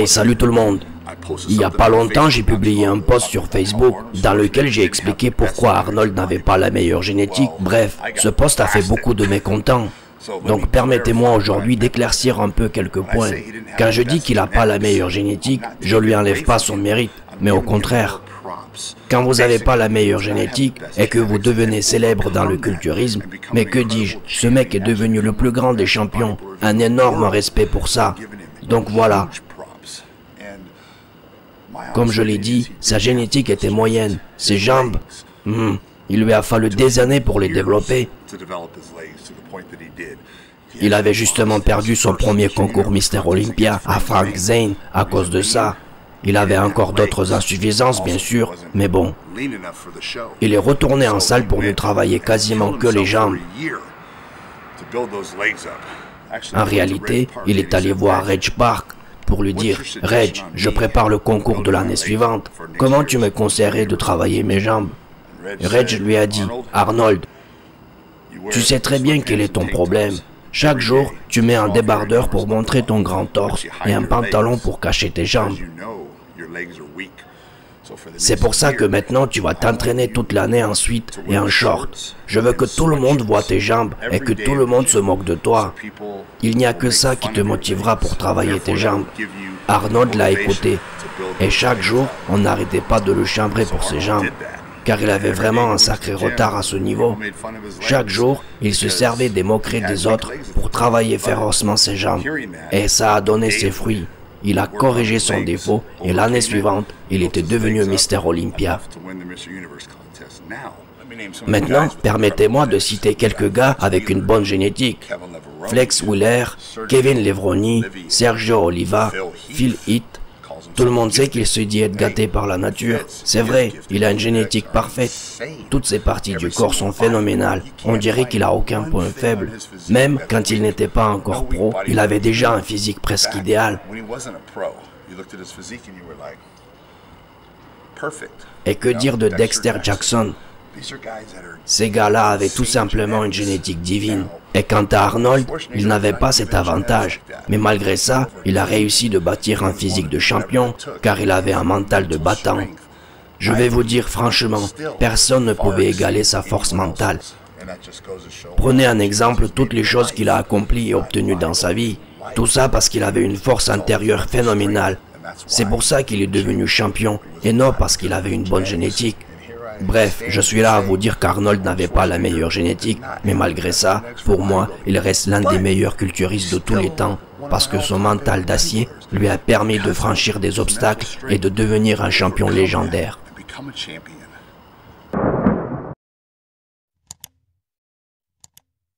Hey, salut tout le monde. Il n'y a pas longtemps, j'ai publié un post sur Facebook dans lequel j'ai expliqué pourquoi Arnold n'avait pas la meilleure génétique. Bref, ce post a fait beaucoup de mécontents. Donc permettez-moi aujourd'hui d'éclaircir un peu quelques points. Quand je dis qu'il n'a pas la meilleure génétique, je lui enlève pas son mérite, mais au contraire. Quand vous n'avez pas la meilleure génétique et que vous devenez célèbre dans le culturisme, mais que dis-je, ce mec est devenu le plus grand des champions, un énorme respect pour ça. Donc voilà. Comme je l'ai dit, sa génétique était moyenne. Ses jambes, il lui a fallu des années pour les développer. Il avait justement perdu son premier concours Mister Olympia à Frank Zane à cause de ça. Il avait encore d'autres insuffisances, bien sûr, mais bon. Il est retourné en salle pour ne travailler quasiment que les jambes. En réalité, il est allé voir Reg Park pour lui dire « Reg, je prépare le concours de l'année suivante. Comment tu me conseillerais de travailler mes jambes ?» Reg lui a dit « Arnold, tu sais très bien quel est ton problème. Chaque jour, tu mets un débardeur pour montrer ton grand torse et un pantalon pour cacher tes jambes. C'est pour ça que maintenant tu vas t'entraîner toute l'année ensuite et en short. Je veux que tout le monde voit tes jambes et que tout le monde se moque de toi. Il n'y a que ça qui te motivera pour travailler tes jambes. » Arnold l'a écouté et chaque jour, on n'arrêtait pas de le chambrer pour ses jambes. Car il avait vraiment un sacré retard à ce niveau. Chaque jour, il se servait des moqueries des autres pour travailler férocement ses jambes. Et ça a donné ses fruits. Il a corrigé son défaut et l'année suivante, il était devenu Mister Olympia. Maintenant, permettez-moi de citer quelques gars avec une bonne génétique. Flex Wheeler, Kevin Levrone, Sergio Oliva, Phil Heath. Tout le monde sait qu'il se dit être gâté par la nature. C'est vrai, il a une génétique parfaite. Toutes ses parties du corps sont phénoménales. On dirait qu'il a aucun point faible. Même quand il n'était pas encore pro, il avait déjà un physique presque idéal. Et que dire de Dexter Jackson? Ces gars-là avaient tout simplement une génétique divine. Et quant à Arnold, il n'avait pas cet avantage. Mais malgré ça, il a réussi de bâtir un physique de champion, car il avait un mental de battant. Je vais vous dire franchement, personne ne pouvait égaler sa force mentale. Prenez un exemple, toutes les choses qu'il a accomplies et obtenues dans sa vie. Tout ça parce qu'il avait une force intérieure phénoménale. C'est pour ça qu'il est devenu champion, et non parce qu'il avait une bonne génétique. Bref, je suis là à vous dire qu'Arnold n'avait pas la meilleure génétique, mais malgré ça, pour moi, il reste l'un des meilleurs culturistes de tous les temps, parce que son mental d'acier lui a permis de franchir des obstacles et de devenir un champion légendaire.